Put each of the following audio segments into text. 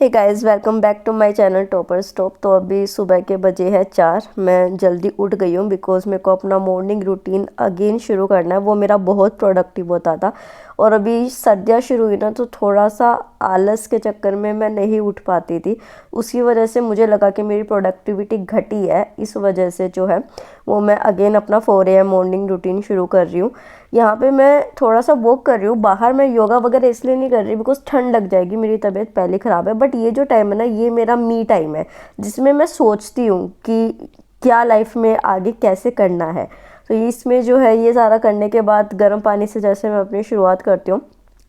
Hey guys, welcome back to my channel topper stop. तो अभी सुबह के बजे है 4। मैं जल्दी उठ गई हूँ बिकॉज मेरे को अपना मॉर्निंग रूटीन अगेन शुरू करना है। वो मेरा बहुत प्रोडक्टिव होता था और अभी सर्दियाँ शुरू हुई ना, तो थोड़ा सा आलस के चक्कर में मैं नहीं उठ पाती थी। उसकी वजह से मुझे लगा कि मेरी प्रोडक्टिविटी घटी है। इस वजह से जो है वो मैं अगेन अपना 4 AM मॉर्निंग रूटीन शुरू कर रही हूँ। यहाँ पे मैं थोड़ा सा वॉक कर रही हूँ बाहर। मैं योगा वगैरह इसलिए नहीं कर रही बिकॉज ठंड लग जाएगी, मेरी तबीयत पहले ख़राब है। बट ये जो टाइम है ना, ये मेरा मी टाइम है जिसमें मैं सोचती हूँ कि क्या लाइफ में आगे कैसे करना है। तो इसमें जो है ये सारा करने के बाद गर्म पानी से जैसे मैं अपनी शुरुआत करती हूँ।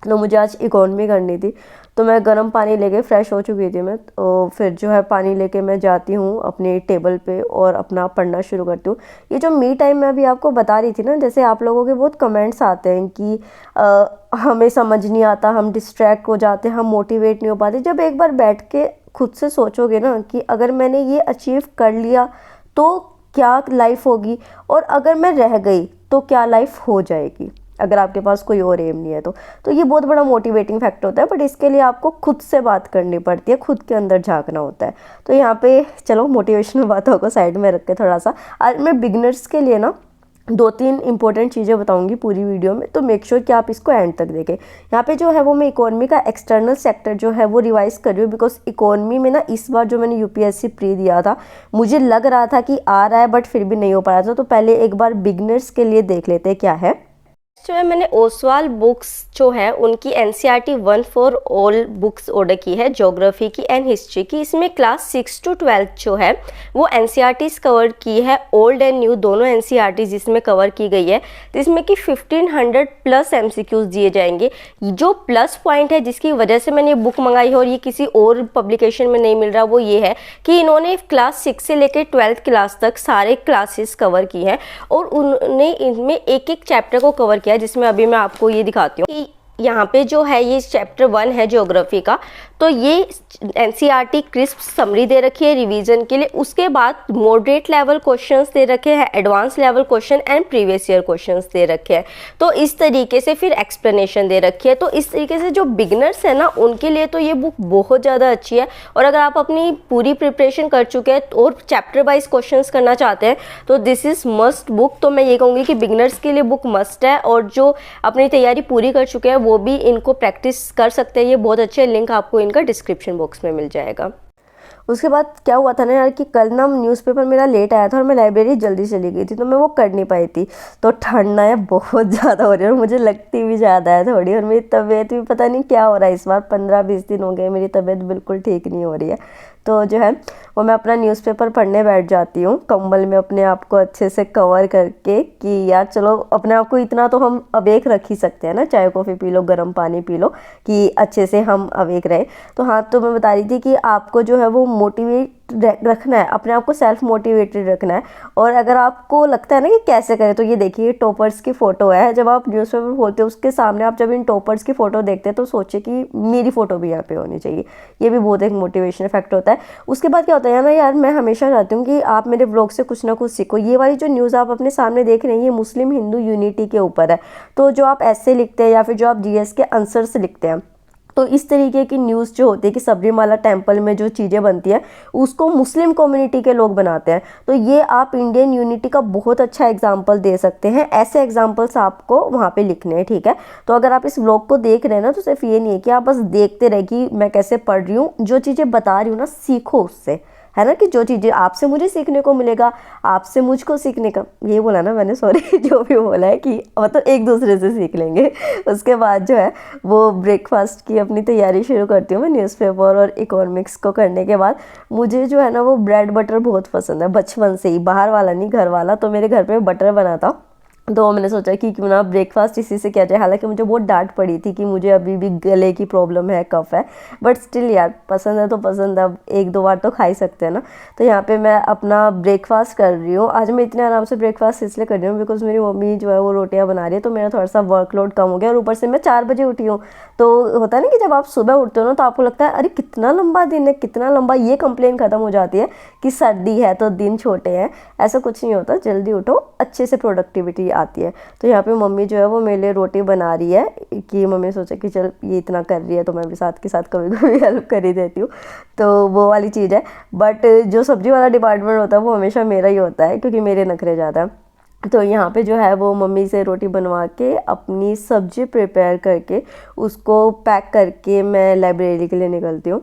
तो मुझे आज इकोनॉमी करनी थी, तो मैं गर्म पानी लेके फ़्रेश हो चुकी थी मैं। तो फिर जो है पानी लेके मैं जाती हूँ अपने टेबल पे और अपना पढ़ना शुरू करती हूँ। ये जो मी टाइम मैं अभी आपको बता रही थी ना, जैसे आप लोगों के बहुत कमेंट्स आते हैं कि हमें समझ नहीं आता, हम डिस्ट्रैक्ट हो जाते हैं, हम मोटिवेट नहीं हो पाते। जब एक बार बैठ के खुद से सोचोगे ना कि अगर मैंने ये अचीव कर लिया तो क्या लाइफ होगी, और अगर मैं रह गई तो क्या लाइफ हो जाएगी, अगर आपके पास कोई और एम नहीं है तो ये बहुत बड़ा मोटिवेटिंग फैक्टर होता है। बट इसके लिए आपको खुद से बात करनी पड़ती है, खुद के अंदर झांकना होता है। तो यहाँ पे चलो मोटिवेशनल बातों को साइड में रख के थोड़ा सा आज मैं बिगनर्स के लिए ना 2-3 इंपॉर्टेंट चीज़ें बताऊंगी पूरी वीडियो में। तो मेक श्योर कि आप इसको एंड तक देखें। यहाँ पे जो है वो मैं इकोनॉमी का एक्सटर्नल सेक्टर जो है वो रिवाइज कर रही हूँ बिकॉज इकोनॉमी में ना इस बार जो मैंने यूपीएससी प्री दिया था, मुझे लग रहा था कि आ रहा है बट फिर भी नहीं हो पा रहा था। तो पहले एक बार बिगनर्स के लिए देख लेते हैं क्या है। जो है मैंने ओसवाल बुक्स जो है उनकी NCERT 1 for all books order की है, ज्योग्राफी की एंड हिस्ट्री की। इसमें क्लास 6 to 12 जो है वो एनसीईआरटीज कवर की है, ओल्ड एंड न्यू दोनों एनसीईआरटीज इसमें कवर की गई है। तो इसमें कि 1500 प्लस एमसीक्यूज दिए जाएंगे। जो प्लस पॉइंट है जिसकी वजह से मैंने ये बुक मंगाई है और ये किसी और पब्लिकेशन में नहीं मिल रहा, वो ये है कि इन्होंने क्लास 6 से लेकर 12th क्लास तक सारे क्लासेस कवर की हैं और उन्होंने इनमें एक एक चैप्टर को कवर किया, जिसमें अभी मैं आपको ये दिखाती हूँ। यहाँ पे जो है ये चैप्टर 1 है ज्योग्राफी का। तो ये एनसीईआरटी क्रिस्प समरी दे रखी है रिवीजन के लिए। उसके बाद मॉडरेट लेवल क्वेश्चंस दे रखे हैं, advance level question and previous year questions दे रखे हैं। तो इस तरीके से फिर एक्सप्लेनेशन दे रखी है। तो इस तरीके से जो बिगनर्स है ना, उनके लिए तो ये बुक बहुत ज़्यादा अच्छी है। और अगर आप अपनी पूरी प्रिपरेशन कर चुके हैं और चैप्टर वाइज क्वेश्चंस करना चाहते हैं तो दिस इज़ मस्ट बुक। तो मैं ये कहूँगी कि बिगनर्स के लिए बुक मस्ट है, और जो अपनी तैयारी पूरी कर चुके हैं वो भी इनको प्रैक्टिस कर सकते हैं। ये बहुत अच्छे लिंक आपको इनका डिस्क्रिप्शन बॉक्स में मिल जाएगा। उसके बाद क्या हुआ था ना यार कि कल ना न्यूज़पेपर मेरा लेट आया था और मैं लाइब्रेरी जल्दी चली गई थी, तो मैं वो कर नहीं पाई थी। तो ठंड ना बहुत ज़्यादा हो रही है और मुझे लगती भी ज़्यादा है थोड़ी, और मेरी तबीयत भी पता नहीं क्या हो रहा है इस बार। 15-20 दिन हो गए मेरी तबीयत बिल्कुल ठीक नहीं हो रही है। तो जो है वो मैं अपना न्यूज़पेपर पढ़ने बैठ जाती हूँ कंबल में अपने आप को अच्छे से कवर करके कि यार चलो अपने आप को इतना तो हम अवेक रख ही सकते हैं ना, चाय कॉफ़ी पी लो, गर्म पानी पी लो कि अच्छे से हम अवेक रहे। तो हाँ, तो मैं बता रही थी कि आपको जो है वो मोटिवेट रखना है, अपने आप को सेल्फ मोटिवेटेड रखना है। और अगर आपको लगता है ना कि कैसे करें, तो ये देखिए टॉपर्स की फ़ोटो है। जब आप न्यूज़पेपर खोलते हो उसके सामने आप जब इन टॉपर्स की फ़ोटो देखते हैं तो सोचे कि मेरी फ़ोटो भी यहाँ पे होनी चाहिए। ये भी बहुत एक मोटिवेशन फैक्टर होता है। उसके बाद क्या होता है ना यार, मैं हमेशा चाहती हूँ कि आप मेरे ब्लॉग से कुछ ना कुछ सीखो। ये वाली जो न्यूज़ आप अपने सामने देख रहे हैं ये मुस्लिम हिंदू यूनिटी के ऊपर है। तो जो आप ऐसे लिखते हैं या फिर जो आप जीएस के आंसर्स लिखते हैं, तो इस तरीके की न्यूज़ जो होती है कि सबरीमाला टेम्पल में जो चीज़ें बनती हैं उसको मुस्लिम कम्युनिटी के लोग बनाते हैं। तो ये आप इंडियन यूनिटी का बहुत अच्छा एग्जाम्पल दे सकते हैं। ऐसे एग्जाम्पल्स आपको वहाँ पे लिखने हैं, ठीक है। तो अगर आप इस व्लॉग को देख रहे हैं ना, तो सिर्फ ये नहीं है कि आप बस देखते रहे कि मैं कैसे पढ़ रही हूँ। जो चीज़ें बता रही हूँ ना, सीखो उससे, है ना। कि जो चीज़ें आपसे मुझे सीखने को मिलेगा, आपसे मुझको सीखने का, ये बोला ना मैंने, सॉरी जो भी बोला है कि मतलब एक दूसरे से सीख लेंगे। उसके बाद जो है वो ब्रेकफास्ट की अपनी तैयारी शुरू करती हूँ मैं न्यूज़पेपर और इकोनॉमिक्स को करने के बाद। मुझे जो है ना वो ब्रेड बटर बहुत पसंद है बचपन से ही, बाहर वाला नहीं घर वाला। तो मेरे घर पे बटर बना था, तो मैंने सोचा कि क्यों ना ब्रेकफास्ट इसी से किया जाए। हालांकि मुझे बहुत डांट पड़ी थी कि मुझे अभी भी गले की प्रॉब्लम है, कफ है, बट स्टिल यार पसंद है तो पसंद है, अब 1-2 बार तो खा ही सकते हैं ना। तो यहाँ पे मैं अपना ब्रेकफास्ट कर रही हूँ। आज मैं इतने आराम से ब्रेकफास्ट इसलिए कर रही हूँ बिकॉज मेरी मम्मी जो है वो रोटियाँ बना रही है, तो मेरा थोड़ा सा वर्कलोड कम हो गया। और ऊपर से मैं 4 बजे उठी हूँ। तो होता है ना कि जब आप सुबह उठते हो ना तो आपको लगता है अरे कितना लंबा दिन है, कितना लंबा, ये कंप्लेन खत्म हो जाती है कि सर्दी है तो दिन छोटे हैं। ऐसा कुछ नहीं होता, जल्दी उठो, अच्छे से प्रोडक्टिविटी आती है। तो यहाँ पे मम्मी जो है वो मेरे लिए रोटी बना रही है। कि मम्मी ने सोचा कि चल ये इतना कर रही है तो मैं भी साथ के साथ कभी कभी हेल्प कर ही देती हूँ, तो वो वाली चीज़ है। बट जो सब्जी वाला डिपार्टमेंट होता है वो हमेशा मेरा ही होता है, क्योंकि मेरे नखरे ज़्यादा हैं। तो यहाँ पे जो है वो मम्मी से रोटी बनवा के अपनी सब्जी प्रिपेयर करके उसको पैक करके मैं लाइब्रेरी के लिए निकलती हूँ।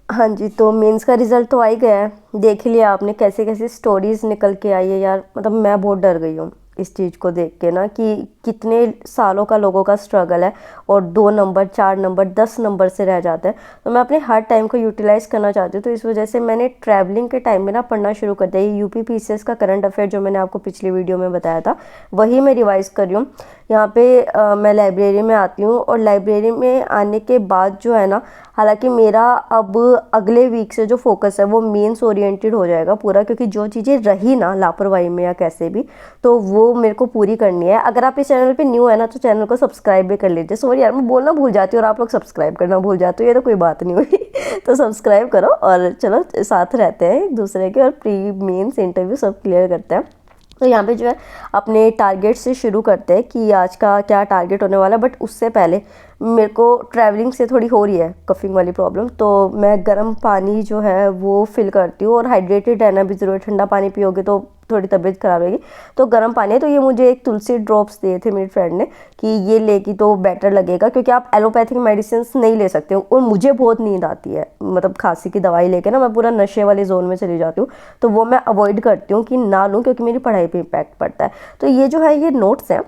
हाँ जी, तो मेंस का रिज़ल्ट तो आ ही गया है। देख ही लिया आपने कैसे कैसे स्टोरीज़ निकल के आई है यार, मतलब मैं बहुत डर गई हूँ इस चीज़ को देख के ना, कि कितने सालों का लोगों का स्ट्रगल है और 2 नंबर 4 नंबर 10 नंबर से रह जाते हैं। तो मैं अपने हर टाइम को यूटिलाइज़ करना चाहती हूँ, तो इस वजह से मैंने ट्रैवलिंग के टाइम में ना पढ़ना शुरू कर दिया। ये यूपी पीसीएस का करंट अफेयर जो मैंने आपको पिछली वीडियो में बताया था, वही मैं रिवाइज़ कर रही हूँ। यहाँ पे मैं लाइब्रेरी में आती हूँ, और लाइब्रेरी में आने के बाद जो है ना, हालांकि मेरा अब अगले वीक से जो फोकस है वो मेंस ओरिएंटेड हो जाएगा पूरा, क्योंकि जो चीज़ें रही ना लापरवाही में या कैसे भी, तो वो मेरे को पूरी करनी है। अगर आप इस चैनल पे न्यू है ना तो चैनल को सब्सक्राइब भी कर लीजिए। सॉरी यार, मैं बोलना भूल जाती हूँ और आप लोग सब्सक्राइब करना भूल जाते हो, ये तो कोई बात नहीं हुई तो सब्सक्राइब करो और चलो साथ रहते हैं एक दूसरे के, और प्री मेंस इंटरव्यू सब क्लियर करते हैं। तो यहाँ पे जो है अपने टारगेट से शुरू करते हैं कि आज का क्या टारगेट होने वाला है। बट उससे पहले मेरे को ट्रैवलिंग से थोड़ी हो रही है कफिंग वाली प्रॉब्लम, तो मैं गर्म पानी जो है वो फिल करती हूँ, और हाइड्रेटेड रहना भी ज़रूरी है। ठंडा पानी पियोगे तो थोड़ी तबीयत ख़राब रहेगी, तो गर्म पानी है। तो ये मुझे एक तुलसी ड्रॉप्स दिए थे मेरी फ्रेंड ने कि ये लेगी तो बेटर लगेगा, क्योंकि आप एलोपैथिक मेडिसिन नहीं ले सकते हो, और मुझे बहुत नींद आती है, मतलब खांसी की दवाई लेके ना मैं पूरा नशे वाले जोन में चली जाती हूँ। तो वो मैं अवॉइड करती हूँ कि ना लूँ, क्योंकि मेरी पढ़ाई पे इम्पैक्ट पड़ता है। तो ये जो है ये नोट्स हैं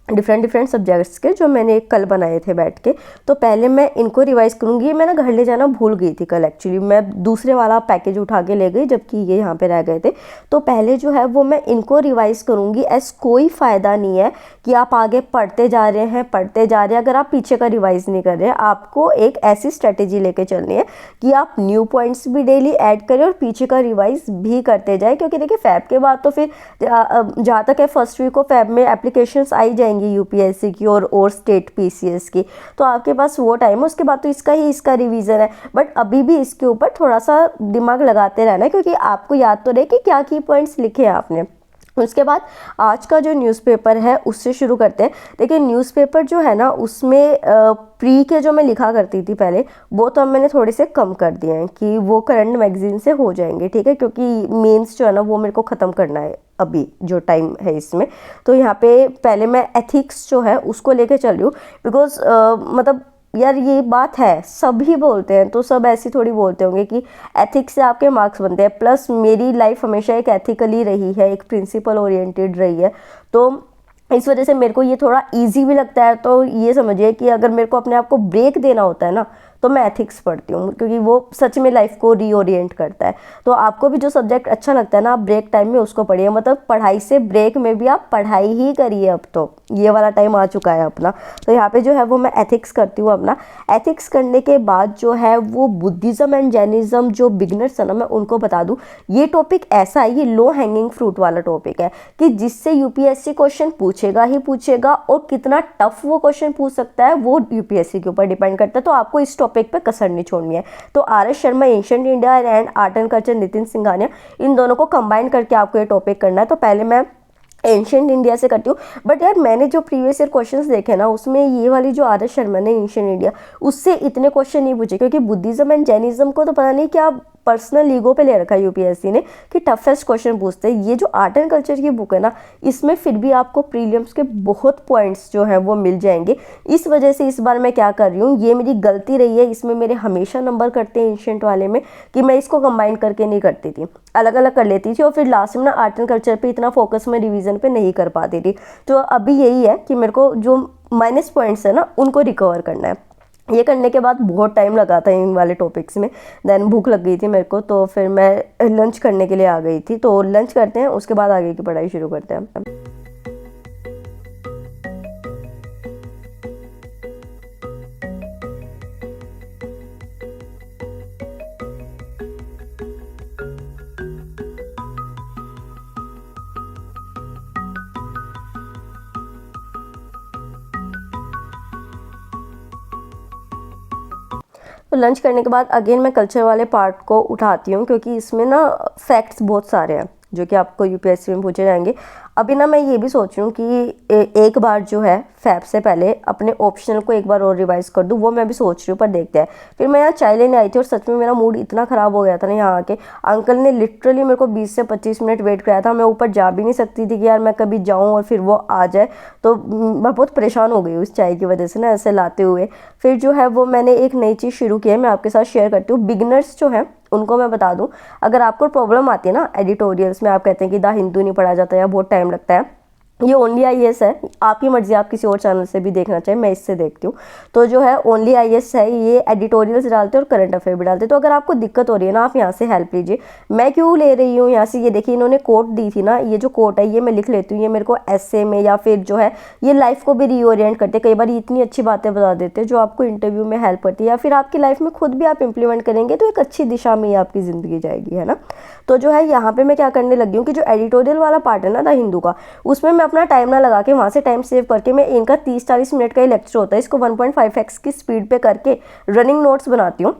डिफरेंट डिफरेंट सब्जेक्ट्स के, जो मैंने कल बनाए थे बैठ के। तो पहले मैं इनको रिवाइज करूँगी। ये मैं ना घर ले जाना भूल गई थी कल, एक्चुअली मैं दूसरे वाला पैकेज उठा के ले गई, जबकि ये यहाँ पे रह गए थे। तो पहले जो है वो मैं इनको रिवाइज करूँगी। ऐसा कोई फ़ायदा नहीं है कि आप आगे पढ़ते जा रहे हैं पढ़ते जा रहे हैं, अगर आप पीछे का रिवाइज नहीं कर रहे हैं। आपको एक ऐसी स्ट्रेटेजी लेके चलनी है कि आप न्यू पॉइंट्स भी डेली ऐड करें और पीछे का रिवाइज भी करते जाए, क्योंकि देखिए फैब के बाद तो फिर जहाँ तक है फर्स्ट वीक ऑफ फैब में एप्लीकेशंस आई जाएंगी यूपीएससी की और स्टेट पीसीएस की, तो आपके पास वो टाइम है। उसके बाद तो इसका रिवीजन है, बट अभी भी इसके ऊपर थोड़ा सा दिमाग लगाते रहना है, क्योंकि आपको याद तो रहे कि क्या की पॉइंट्स लिखे हैं आपने। उसके बाद आज का जो न्यूज़पेपर है उससे शुरू करते हैं। देखिए न्यूज़पेपर जो है ना उसमें प्री के जो मैं लिखा करती थी पहले, वो तो अब मैंने थोड़े से कम कर दिए हैं कि वो करंट मैगजीन से हो जाएंगे, ठीक है, क्योंकि मेंस जो है ना वो मेरे को ख़त्म करना है अभी जो टाइम है इसमें। तो यहाँ पे पहले मैं एथिक्स जो है उसको लेके चल रही हूँ, बिकॉज मतलब यार ये बात है, सभी बोलते हैं तो सब ऐसी थोड़ी बोलते होंगे कि एथिक्स से आपके मार्क्स बनते हैं। प्लस मेरी लाइफ हमेशा एक एथिकली रही है, एक प्रिंसिपल ओरिएंटेड रही है, तो इस वजह से मेरे को ये थोड़ा इजी भी लगता है। तो ये समझिए कि अगर मेरे को अपने आप को ब्रेक देना होता है ना, तो मैं एथिक्स पढ़ती हूँ, क्योंकि वो सच में लाइफ को रीओरिएंट करता है। तो आपको भी जो सब्जेक्ट अच्छा लगता है ना, आप ब्रेक टाइम में उसको पढ़िए, मतलब पढ़ाई से ब्रेक में भी आप पढ़ाई ही करिए। अब तो ये वाला टाइम आ चुका है अपना। तो यहाँ पे जो है वो मैं एथिक्स करती हूँ अपना। एथिक्स करने के बाद जो है वो बुद्धिज़्म एंड जैनिज़्म, जो बिगनर्स है ना मैं उनको बता दूँ, ये टॉपिक ऐसा है, ये लो हैंगिंग फ्रूट वाला टॉपिक है कि जिससे यूपीएससी क्वेश्चन पूछेगा ही पूछेगा, और कितना टफ वो क्वेश्चन पूछ सकता है वो यूपीएससी के ऊपर डिपेंड करता है। तो आपको इस टॉपिक पे कसर नहीं छोड़नी है। तो R S. Sharma ancient India and art and culture, Nitin Singhania, इन दोनों को कंबाइन करके आपको ये टॉपिक करना है। तो पहले मैं एंशिएंट इंडिया से करती हूँ। बट यार मैंने जो प्रीवियस ईयर क्वेश्चंस देखे ना, उसमें ये वाली जो आर.एस. शर्मा ने एंशिएंट इंडिया, उससे इतने क्वेश्चन नहीं पूछे, क्योंकि बुद्धिज्म एंड जैनिज्म को तो पता नहीं क्या पर्सनल ईगो पे ले रखा है यूपीएससी ने कि टफेस्ट क्वेश्चन पूछते हैं। ये जो आर्ट एंड कल्चर की बुक है ना, इसमें फिर भी आपको प्रीलिम्स के बहुत पॉइंट्स जो हैं वो मिल जाएंगे। इस वजह से इस बार मैं क्या कर रही हूँ, ये मेरी गलती रही है, इसमें मेरे हमेशा नंबर कटते हैं एंशिएंट वाले में, कि मैं इसको कंबाइन करके नहीं करती थी, अलग अलग कर लेती थी, और फिर लास्ट में ना आर्ट एंड कल्चर पे इतना फोकस मैं रिवीजन पे नहीं कर पाती थी। तो अभी यही है कि मेरे को जो माइनस पॉइंट्स है ना उनको रिकवर करना है। ये करने के बाद बहुत टाइम लगा था इन वाले टॉपिक्स में। देन भूख लग गई थी मेरे को, तो फिर मैं लंच करने के लिए आ गई थी। तो लंच करते हैं, उसके बाद आगे की पढ़ाई शुरू करते हैं। तो लंच करने के बाद अगेन मैं कल्चर वाले पार्ट को उठाती हूँ, क्योंकि इसमें ना फैक्ट्स बहुत सारे हैं जो कि आपको यूपीएससी में पूछे जाएंगे। अभी ना मैं ये भी सोच रही हूँ कि एक बार जो है फैब से पहले अपने ऑप्शनल को एक बार और रिवाइज कर दूँ, वो मैं भी सोच रही हूँ, पर देखते हैं। फिर मैं यहाँ चाय लेने आई थी और सच में मेरा मूड इतना ख़राब हो गया था ना यहाँ आके। अंकल ने लिटरली मेरे को 20 से 25 मिनट वेट कराया था। मैं ऊपर जा भी नहीं सकती थी कि यार मैं कभी जाऊँ और फिर वो आ जाए। तो मैं बहुत परेशान हो गई उस चाय की वजह से ना, ऐसे लाते हुए। फिर जो है वो मैंने एक नई चीज़ शुरू की है, मैं आपके साथ शेयर करती हूँ। बिगनर्स जो है उनको मैं बता दूं, अगर आपको प्रॉब्लम आती है ना एडिटोरियल्स में, आप कहते हैं कि द हिंदू नहीं पढ़ा जाता या बहुत टाइम लगता है, ये ओनली आईएएस है, आपकी मर्जी, आप किसी और चैनल से भी देखना चाहिए, मैं इससे देखती हूँ। तो जो है ओनली आईएएस है, ये एडिटोरियल्स डालते हैं और करंट अफेयर भी डालते हैं। तो अगर आपको दिक्कत हो रही है ना, आप यहाँ से हेल्प लीजिए। मैं क्यों ले रही हूँ यहाँ से, ये देखिए इन्होंने कोट दी थी ना, ये जो कोट है ये मैं लिख लेती हूँ। ये मेरे को ऐसे में या फिर जो है ये लाइफ को भी रीओरिएंट करते हैं। कई बार इतनी अच्छी बातें बता देते हैं जो आपको इंटरव्यू में हेल्प करती है, या फिर आपकी लाइफ में खुद भी आप इंप्लीमेंट करेंगे तो एक अच्छी दिशा में ही आपकी ज़िंदगी जाएगी, है ना। तो जो है यहाँ पे मैं क्या करने लगी हूँ कि जो एडिटोरियल वाला पार्ट है ना द हिंदू का, उसमें मैं अपना टाइम ना लगा के वहाँ से टाइम सेव करके मैं इनका 30-40 मिनट का ही लेक्चर होता है, इसको 1.5x की स्पीड पे करके रनिंग नोट्स बनाती हूँ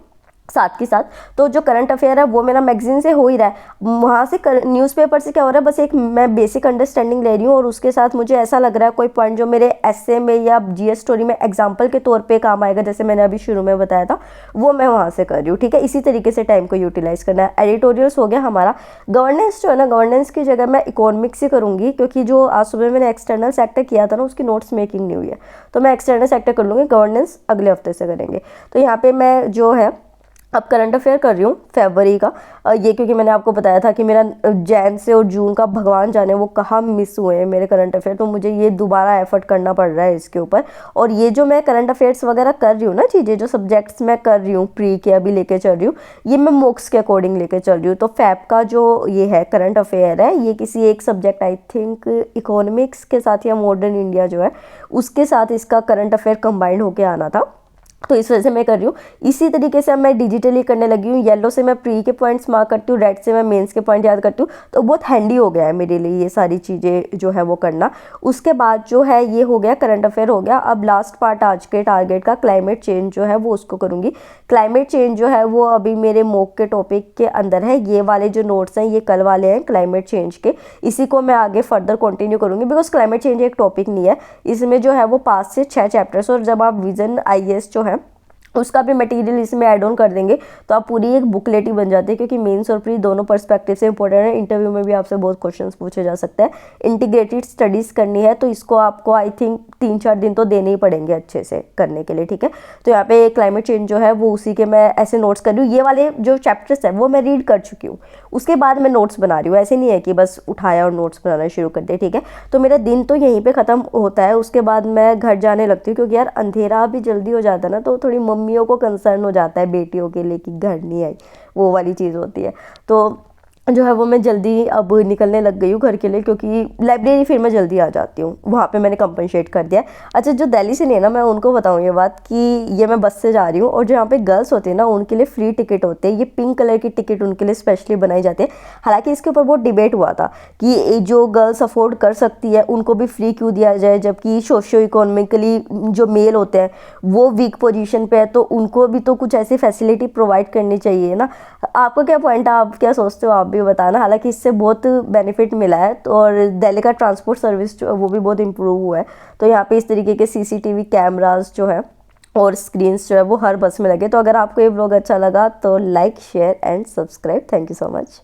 साथ के साथ। तो जो करंट अफेयर है वो मेरा मैगजीन से हो ही रहा है, वहाँ से न्यूज़पेपर से क्या हो रहा है, बस एक मैं बेसिक अंडरस्टैंडिंग ले रही हूँ। और उसके साथ मुझे ऐसा लग रहा है कोई पॉइंट जो मेरे एस्से में या जीएस स्टोरी में एग्जाम्पल के तौर पे काम आएगा, जैसे मैंने अभी शुरू में बताया था, वो मैं वहाँ से कर रही हूँ। ठीक है, इसी तरीके से टाइम को यूटिलाइज करना है। एडिटोरियल्स हो गया हमारा। गवर्नेंस जो है ना, गवर्नेंस की जगह मैं इकोनॉमिक्स ही करूँगी, क्योंकि जो आज सुबह मैंने एक्सटर्नल सेक्टर किया था ना, उसकी नोट्स मेकिंग नहीं हुई है, तो मैं एक्सटर्नल सेक्टर कर लूँगी। गवर्नेंस अगले हफ्ते से करेंगे। तो यहाँ पे मैं जो है अब करंट अफेयर कर रही हूँ फरवरी का। ये क्योंकि मैंने आपको बताया था कि मेरा जैन से और जून का भगवान जाने वो कहाँ मिस हुए हैं मेरे करंट अफेयर, तो मुझे ये दोबारा एफर्ट करना पड़ रहा है इसके ऊपर। और ये जो मैं करंट अफेयर्स वगैरह कर रही हूँ ना, चीज़ें जो सब्जेक्ट्स मैं कर रही हूँ प्री के अभी लेके चल रही हूँ, ये मैं मॉक्स के अकॉर्डिंग लेके चल रही हूँ। तो फैब का जो ये है करंट अफेयर है, ये किसी एक सब्जेक्ट आई थिंक इकोनॉमिक्स के साथ या मॉडर्न इंडिया जो है उसके साथ इसका करंट अफेयर कंबाइंड होके आना था, तो इस वजह से मैं कर रही हूँ। इसी तरीके से अब मैं डिजिटली करने लगी हूँ। येलो से मैं प्री के पॉइंट्स मार्क करती हूँ, रेड से मैं मेंस के पॉइंट याद करती हूँ। तो बहुत हैंडी हो गया है मेरे लिए ये सारी चीज़ें जो है वो करना। उसके बाद जो है ये हो गया करंट अफेयर हो गया। अब लास्ट पार्ट आज के टारगेट का क्लाइमेट चेंज जो है वो उसको करूँगी। क्लाइमेट चेंज जो है वो अभी मेरे मॉक के टॉपिक के अंदर है। ये वाले जो नोट्स हैं ये कल वाले हैं क्लाइमेट चेंज के, इसी को मैं आगे फर्दर कंटिन्यू करूँगी, बिकॉज क्लाइमेट चेंज एक टॉपिक नहीं है, इसमें जो है वो 5 से 6 चैप्टर्स। और जब आप विजन आईएएस जो है उसका भी मटेरियल इसमें ऐड ऑन कर देंगे तो आप पूरी एक बुकलेट ही बन जाती है, क्योंकि मेंस और प्री दोनों पर्सपेक्टिव से इंपॉर्टेंट है। इंटरव्यू में भी आपसे बहुत क्वेश्चंस पूछे जा सकते हैं। इंटीग्रेटेड स्टडीज़ करनी है तो इसको आपको आई थिंक 3-4 दिन तो देने ही पड़ेंगे अच्छे से करने के लिए। ठीक है, तो यहाँ पे क्लाइमेट चेंज जो है वो उसी के मैं ऐसे नोट्स कर रही हूँ। ये वाले जो चैप्टर्स है वो मैं रीड कर चुकी हूँ, उसके बाद मैं नोट्स बना रही हूँ। ऐसे नहीं है कि बस उठाया और नोट्स बनाना शुरू कर दिया। ठीक है, तो मेरा दिन तो यहीं पे ख़त्म होता है। उसके बाद मैं घर जाने लगती हूँ, क्योंकि यार अंधेरा भी जल्दी हो जाता है ना, तो थोड़ी मम्मियों को कंसर्न हो जाता है बेटियों के लिए कि घर नहीं आई, वो वाली चीज़ होती है। तो जो है वो मैं जल्दी अब निकलने लग गई हूँ घर के लिए, क्योंकि लाइब्रेरी फिर मैं जल्दी आ जाती हूँ, वहाँ पे मैंने कंपनसेट कर दिया। अच्छा, जो दिल्ली से नहीं है ना, मैं उनको बताऊँ ये बात कि ये मैं बस से जा रही हूँ, और जो यहाँ पे गर्ल्स होते हैं ना उनके लिए फ्री टिकट होते हैं। ये पिंक कलर की टिकट उनके लिए स्पेशली बनाई जाती है। हालांकि इसके ऊपर बहुत डिबेट हुआ था कि जो गर्ल्स अफोर्ड कर सकती है उनको भी फ्री क्यों दिया जाए, जबकि सोशियो इकोनॉमिकली जो मेल होते हैं वो वीक पोजीशन पे है, तो उनको भी तो कुछ ऐसी फैसिलिटी प्रोवाइड करनी चाहिए ना। आपका क्या पॉइंट है, आप क्या सोचते हो, आप भी बताना। हालांकि इससे बहुत बेनिफिट मिला है, तो और दिल्ली का ट्रांसपोर्ट सर्विस जो है वो भी बहुत इंप्रूव हुआ है। तो यहाँ पे इस तरीके के सीसीटीवी कैमरास जो है और स्क्रीन्स जो है वो हर बस में लगे। तो अगर आपको ये व्लॉग अच्छा लगा तो like, share and subscribe. Thank you so much.